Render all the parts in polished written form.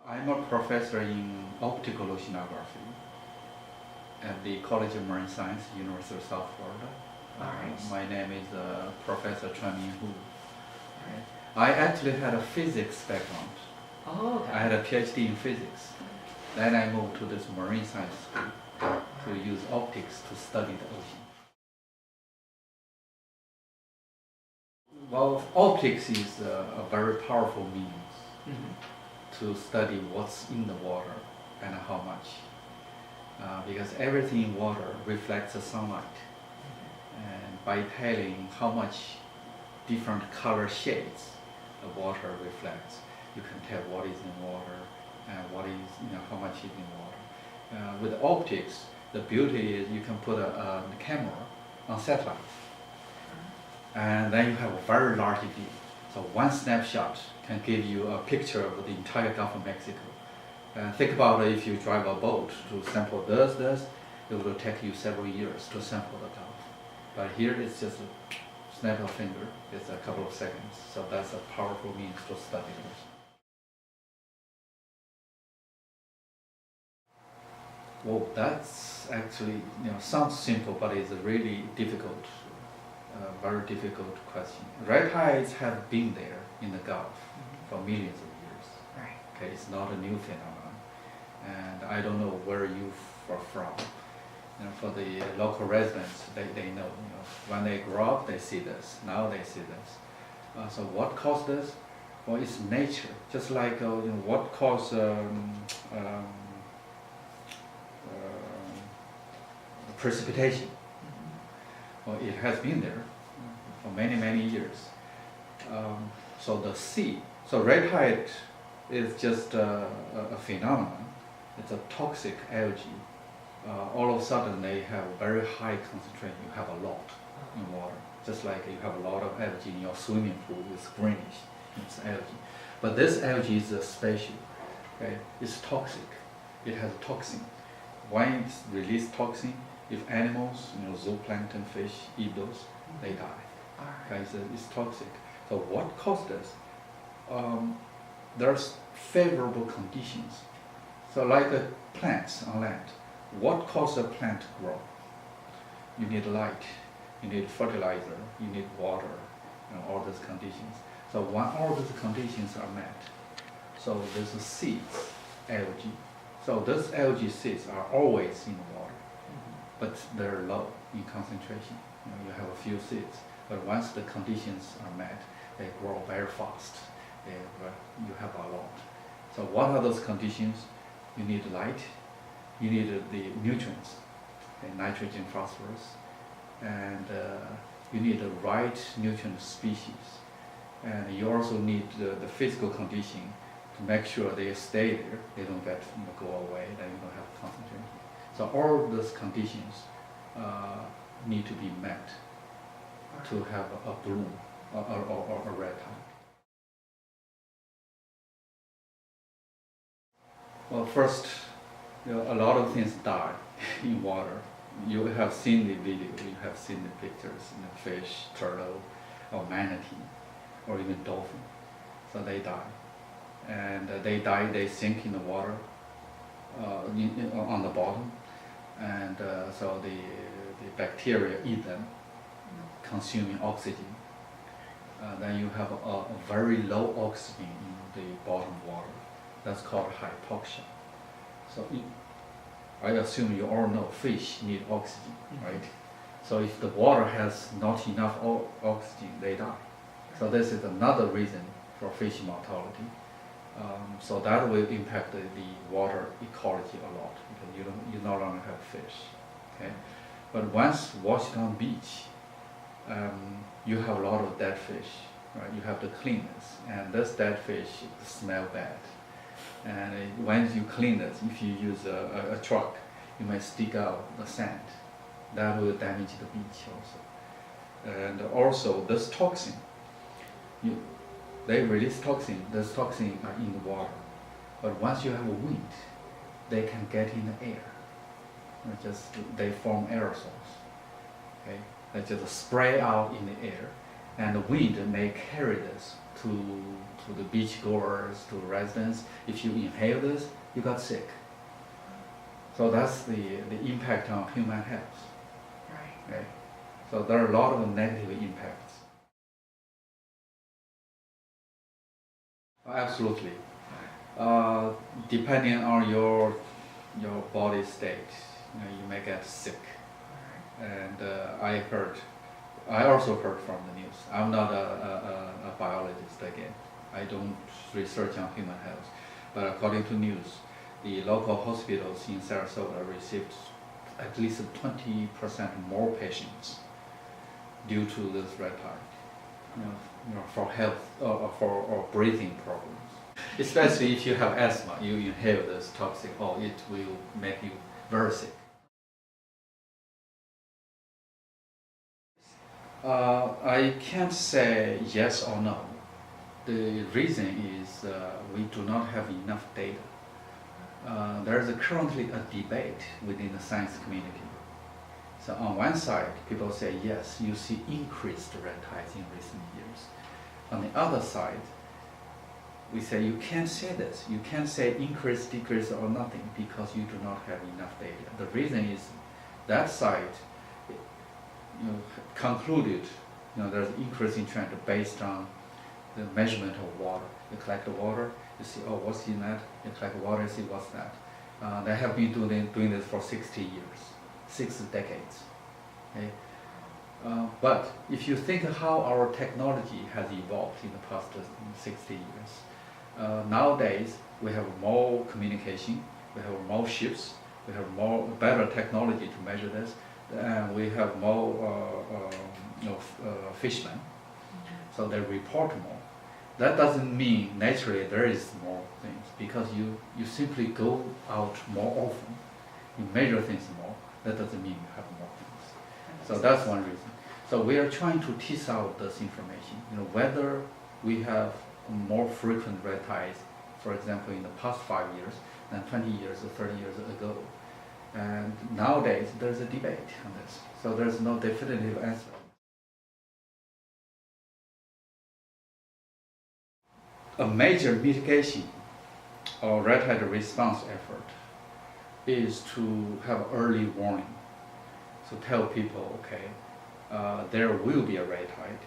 I'm a professor in optical oceanography at the College of Marine Science, University of South Florida. Nice. My name is Professor Chuanmin. I actually had a physics background. Oh, okay. I had a PhD in physics. Then I moved to this marine science school to use optics to study the ocean. Well, optics is a very powerful means to study what's in the water and how much. Because everything in water reflects the sunlight. And by telling how much different color shades the water reflects, you can tell what is in water and what is, how much is in water. With optics, the beauty is you can put a camera on satellite, and then you have a very large view. So one snapshot can give you a picture of the entire Gulf of Mexico. Think about it, if you drive a boat to sample this, it will take you several years to sample the Gulf. But here it's just a snap of a finger, it's a couple of seconds. So that's a powerful means to study the ocean. Well, that's actually, sounds simple, but it's a really difficult, very difficult question. Red tides have been there in the Gulf for millions of years. Right. Okay, it's not a new phenomenon, and I don't know where you are from. For the local residents, they know. When they grow up, they see this. Now they see this. So what caused this? Well, it's nature. Just like what caused precipitation. Well, it has been there for many, many years. So the sea, so red tide is just a phenomenon. It's a toxic algae. All of a sudden they have a very high concentration. You have a lot in water. Just like you have a lot of algae in your swimming pool, it's greenish, it's algae. But this algae is special. Okay? It's toxic. It has a toxin. When it's released toxin, if animals, zooplankton fish eat those, they die. Okay, so it's toxic. So what caused this? There's favorable conditions. So like plants on land, what causes a plant to grow? You need light, you need fertilizer, you need water, all these conditions. So when all these conditions are met, so there's a seeds, algae. So those algae seeds are always in the water, but they're low in concentration. You have a few seeds, but once the conditions are met, they grow very fast. You have a lot. So what are those conditions? You need light, you need the nutrients, nitrogen, phosphorus, and you need the right nutrient species. And you also need the physical condition to make sure they stay there, they don't get go away, then you don't have concentration. So all those conditions need to be met to have a bloom or a red tide. Well, first, a lot of things die in water. You have seen the video, you have seen the pictures, fish, turtle, or manatee, or even dolphin. So they die. And they die, they sink in the water on the bottom. And so the bacteria eat them, consuming oxygen. Then you have a very low oxygen in the bottom water. That's called hypoxia. So I assume you all know fish need oxygen, right? So if the water has not enough oxygen, they die. So this is another reason for fish mortality. So that will impact the water ecology a lot, because you no longer have fish. Okay? But once Washington Beach, you have a lot of dead fish, right? You have to clean this, and this dead fish smell bad. And when you clean it, if you use a truck, you might stick out the sand. That will damage the beach also. And also this toxin, they release toxin, this toxin are in the water. But once you have a wind, they can get in the air. They form aerosols. Okay? They just spray out in the air, and the wind may carry this to the beachgoers, to residents. If you inhale this, you got sick. So that's the impact on human health. Right. Okay? So there are a lot of negative impacts. Absolutely. Depending on your body state, you may get sick. And I also heard from the news. I'm not a biologist again. I don't research on human health. But according to news, the local hospitals in Sarasota received at least 20% more patients due to this red tide, for health or breathing problems. Especially if you have asthma, you inhale this toxic, it will make you very sick. I can't say yes or no. The reason is we do not have enough data. There is currently a debate within the science community. So on one side, people say, yes, you see increased red tides in recent years. On the other side, we say you can't say this. You can't say increase, decrease, or nothing because you do not have enough data. The reason is that side concluded there's increasing trend based on the measurement of water. You collect the water, you see, what's in that? You collect water, you see what's that. They have been doing this for 60 years, 6 decades. Okay? But if you think how our technology has evolved in the past 60 years, nowadays we have more communication, we have more ships, we have better technology to measure this, and we have more fishermen, so they report more. That doesn't mean naturally there is more things, because you simply go out more often, you measure things more. That doesn't mean you have more things. So that's one reason. So we are trying to tease out this information, whether we have more frequent red tides, for example, in the past 5 years than 20 years or 30 years ago. And nowadays there's a debate on this, so there's no definitive answer. A major mitigation or red tide response effort is to have early warning. So tell people, okay, there will be a red tide,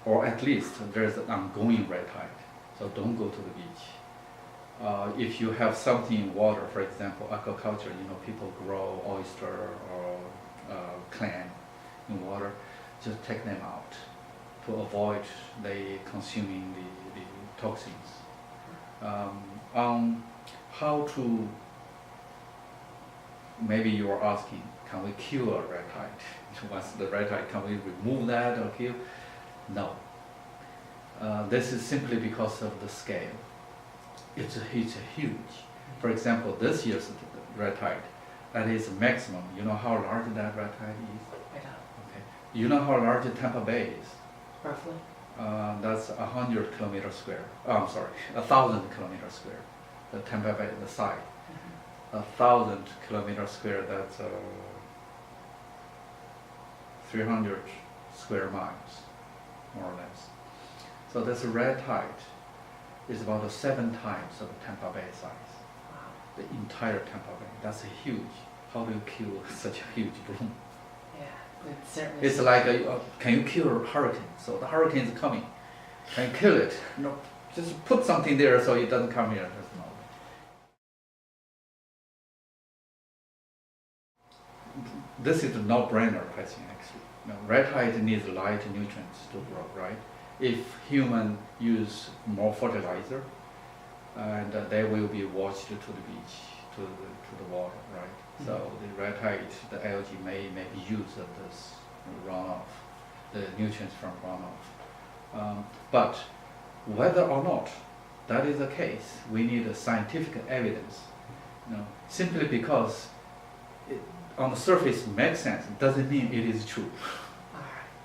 or at least there's an ongoing red tide, so don't go to the beach. If you have something in water, for example, aquaculture, people grow oyster or clam in water, just take them out to avoid they consuming the toxins. On how to, maybe you are asking, can we kill a red tide? Once the red tide, can we remove that or kill? No. This is simply because of the scale. It's huge. For example, this year's red tide, that is maximum. You know how large that red tide is? I don't. Okay. You know how large Tampa Bay is? Roughly? That's 100 kilometers square. I'm sorry, 1,000 kilometers square. The Tampa Bay, the side. 1,000 kilometers square, that's 300 square miles, more or less. So this red tide is about 7 times of the Tampa Bay size. Wow. The entire Tampa Bay. That's huge. How do you kill such a huge bloom? Yeah, it certainly. It's like, can you kill a hurricane? So the hurricane is coming. Can you kill it? No, just put something there so it doesn't come here. There's no way. This is a no-brainer question, actually. Red tide needs light nutrients to grow, right? If humans use more fertilizer, and they will be washed to the beach, to the water, right? So the red tide, the algae may make use of this runoff, the nutrients from runoff. But whether or not that is the case, we need a scientific evidence. Simply because it, on the surface makes sense, it doesn't mean it is true,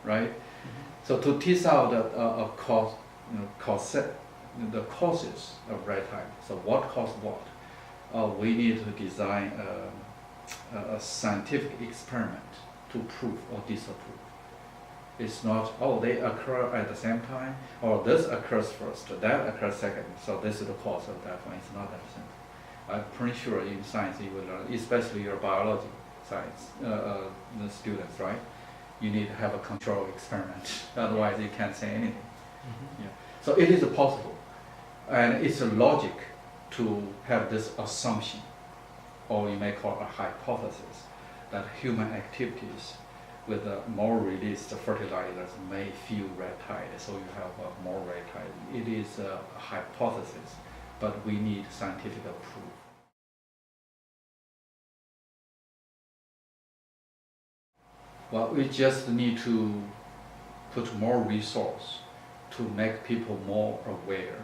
right? So to tease out the causes of red tide, so what caused what, we need to design a scientific experiment to prove or disapprove. It's not, oh, they occur at the same time, or this occurs first, that occurs second, so this is the cause of that one. It's not that simple. I'm pretty sure in science you will learn, especially your biology science the students, right? You need to have a control experiment, otherwise you can't say anything. Mm-hmm. Yeah. So it is possible, and it's a logic to have this assumption, or you may call it a hypothesis, that human activities with more released fertilizers may fuel red tide, so you have more red tide. It is a hypothesis, but we need scientific proof. Well, we just need to put more resource to make people more aware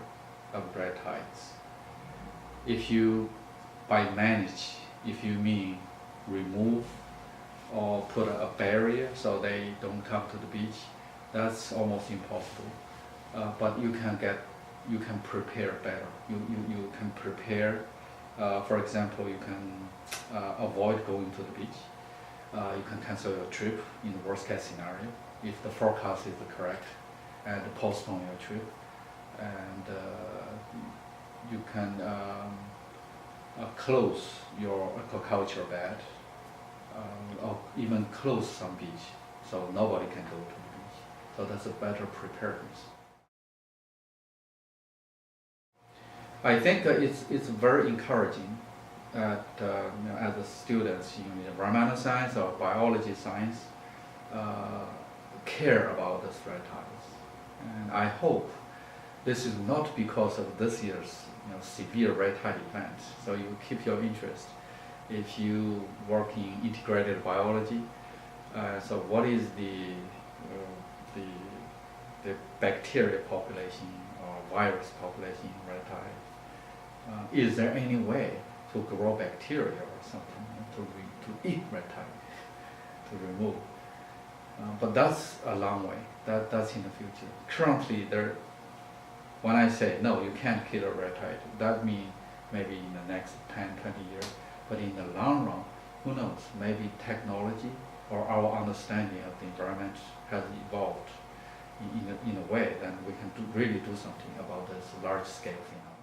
of red tides. If you, by manage, if you mean remove or put a barrier so they don't come to the beach, that's almost impossible. But you can prepare better. You can prepare, for example, you can avoid going to the beach. You can cancel your trip in the worst case scenario if the forecast is correct, and postpone your trip. And you can close your aquaculture bed, or even close some beach, so nobody can go to the beach. So that's a better preparedness. I think it's very encouraging that as a students in environmental science or biology science care about the red tides. And I hope this is not because of this year's severe red tide event, so you keep your interest. If you work in integrated biology, so what is the bacteria population or virus population in red tide? Is there any way to grow bacteria or something to eat red tide, to remove? But that's a long way. That's in the future. Currently, when I say no, you can't kill a red tide, that means maybe in the next 10, 20 years. But in the long run, who knows? Maybe technology or our understanding of the environment has evolved in a way that we can really do something about this large-scale phenomenon.